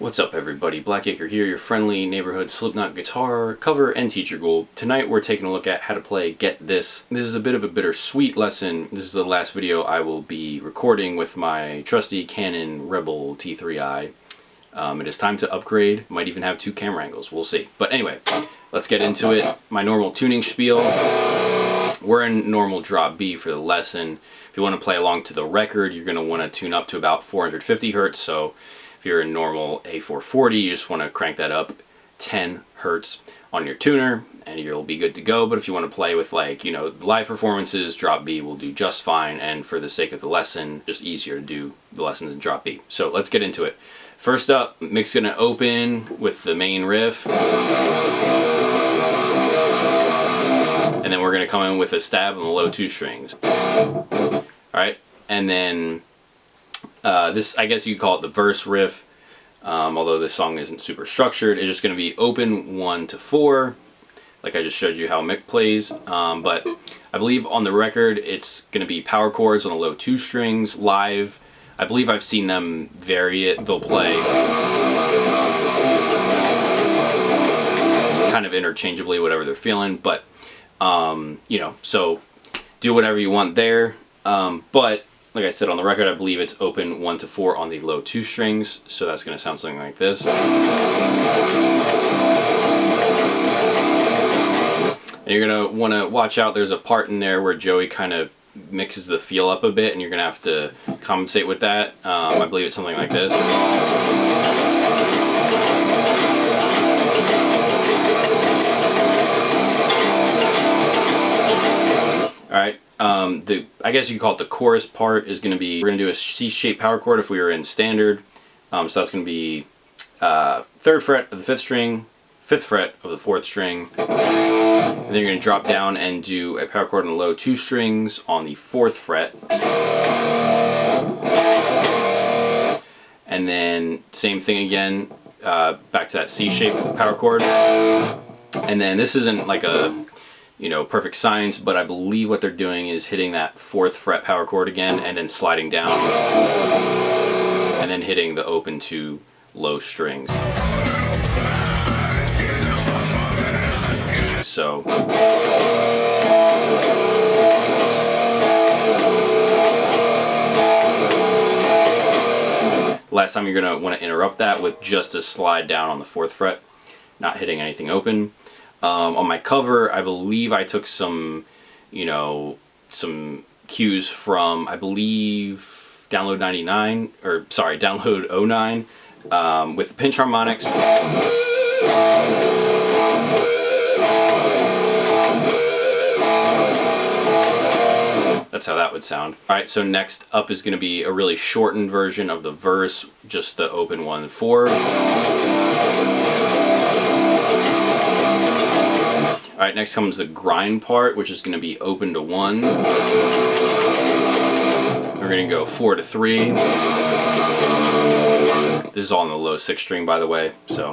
What's up everybody, Blackacre here, your friendly neighborhood Slipknot guitar cover and teacher ghoul. Tonight we're taking a look at how to play Get This. This is a bit of a bittersweet lesson. This is the last video I will be recording with my trusty Canon Rebel T3i. It is time to upgrade. Might even have 2 camera angles, we'll see. But anyway, let's get into it. My normal tuning spiel. We're in normal drop B for the lesson. If you want to play along to the record, you're going to want to tune up to about 450 hertz. So if you're in normal A440, you just want to crank that up 10 hertz on your tuner and you'll be good to go. But if you want to play with, like, you know, live performances, drop B will do just fine. And for the sake of the lesson, just easier to do the lessons in drop B. So let's get into it. First up, Mick's going to open with the main riff. And then we're going to come in with a stab on the low 2 strings. Alright, and then this, I guess you could call it the verse riff, although this song isn't super structured. It's just going to be open 1 to 4, like I just showed you how Mick plays. But I believe on the record it's going to be power chords on the low 2 strings. Live, I believe I've seen them vary it. They'll play kind of interchangeably, whatever they're feeling. But you know, so do whatever you want there. But like I said, on the record, I believe it's open 1 to 4 on the low 2 strings. So that's going to sound something like this. And you're going to want to watch out. There's a part in there where Joey kind of mixes the feel up a bit, and you're going to have to compensate with that. I believe it's something like this. Alright, I guess you could call it the chorus part is going to be, we're going to do a C-shaped power chord if we were in standard. So that's going to be 3rd fret of the 5th string, 5th fret of the 4th string. And then you're going to drop down and do a power chord on the low 2 strings on the 4th fret. And then same thing again, back to that C-shaped power chord. And then this isn't like a, you know, perfect science, but I believe what they're doing is hitting that 4th fret power chord again and then sliding down and then hitting the open 2 low strings. So last time you're going to want to interrupt that with just a slide down on the 4th fret, not hitting anything open. On my cover, I believe I took some, you know, some cues from, I believe, Download 09, with the pinch harmonics. That's how that would sound. Alright, so next up is going to be a really shortened version of the verse, just the open 1-4. Alright, next comes the grind part, which is going to be open to 1. We're going to go 4 to 3. This is all on the low 6 string, by the way, so.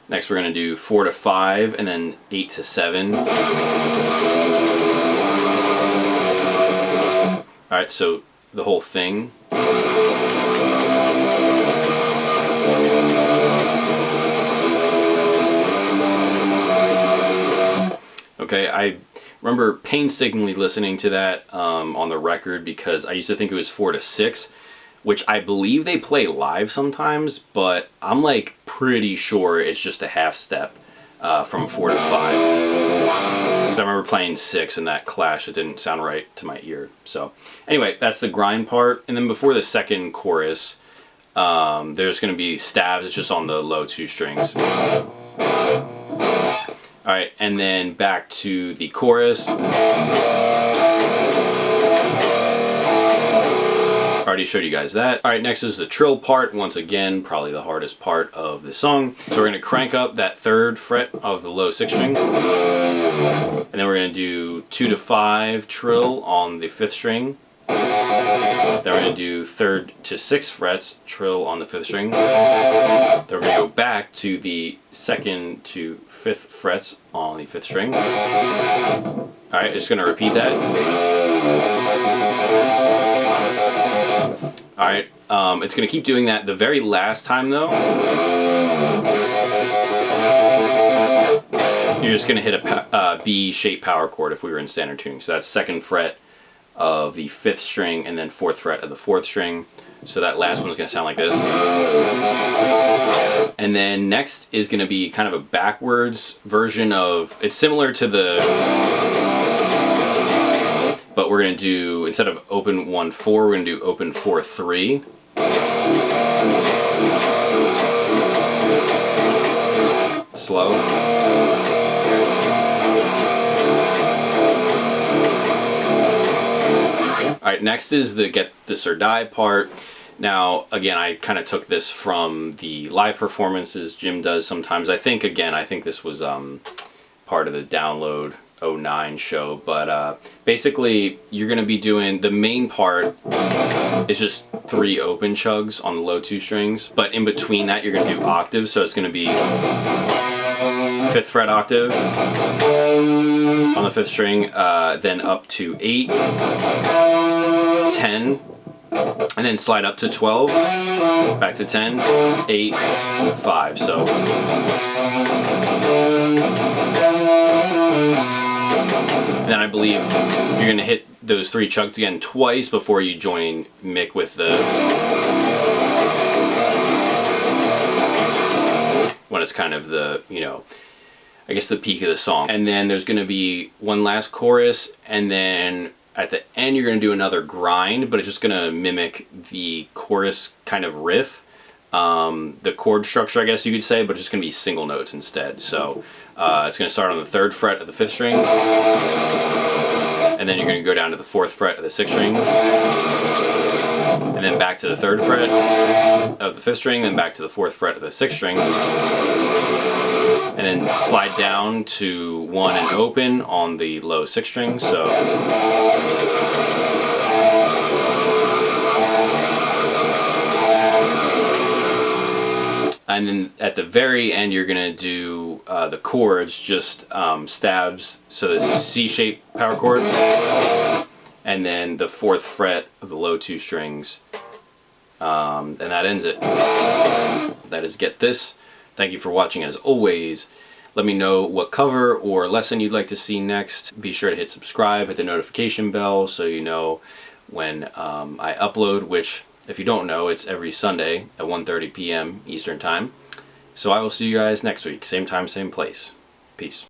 Next we're going to do 4 to 5, and then 8 to 7. Alright, so the whole thing. Okay, I remember painstakingly listening to that on the record because I used to think it was 4 to 6, which I believe they play live sometimes, but I'm like pretty sure it's just a half step from 4 to 5. Because I remember playing 6 and that clash, it didn't sound right to my ear. So anyway, that's the grind part. And then before the second chorus, there's going to be stabs. It's just on the low 2 strings. Alright, and then back to the chorus. Already showed you guys that. Alright, next is the trill part. Once again, probably the hardest part of the song. So we're going to crank up that 3rd fret of the low 6 string. And then we're going to do 2 to 5 trill on the 5th string. Then we're going to do 3rd to 6th frets, trill on the 5th string. Then we're going to go back to the 2nd to 5th frets on the 5th string. Alright, just going to repeat that. Alright, it's going to keep doing that. The very last time though, you're just going to hit a B-shaped power chord if we were in standard tuning. So that's 2nd fret of the 5th string and then 4th fret of the 4th string. So that last one's going to sound like this. And then next is going to be kind of a backwards version of, it's similar to the, but we're going to do, instead of open 1-4, we're going to do open 4-3. Slow. Alright, next is the Get This or Die part. Now, again, I kind of took this from the live performances Jim does sometimes. I think this was part of the Download 09 show, but basically you're going to be doing, the main part is just 3 open chugs on the low 2 strings, but in between that you're going to do octaves, so it's going to be 5th fret octave on the 5th string, then up to 8, 10, and then slide up to 12, back to 10, 8, 5. So and then I believe you're going to hit those 3 chugs again twice before you join Mick with the, when it's kind of the, you know, I guess the peak of the song. And then there's going to be one last chorus, and then at the end you're going to do another grind, but it's just going to mimic the chorus kind of riff. The chord structure, I guess you could say, but it's just going to be single notes instead. So it's going to start on the 3rd fret of the 5th string, and then you're going to go down to the 4th fret of the 6th string, and then back to the 3rd fret of the 5th string, then back to the 4th fret of the 6th string, and then slide down to 1 and open on the low 6th string. So and then at the very end you're going to do the chords, just stabs, so this C-shaped power chord, and then the 4th fret of the low 2 strings, and that ends it. That is Get This. Thank you for watching as always. Let me know what cover or lesson you'd like to see next. Be sure to hit subscribe, hit the notification bell so you know when I upload, which, if you don't know, it's every Sunday at 1:30 p.m. Eastern Time. So I will see you guys next week. Same time, same place. Peace.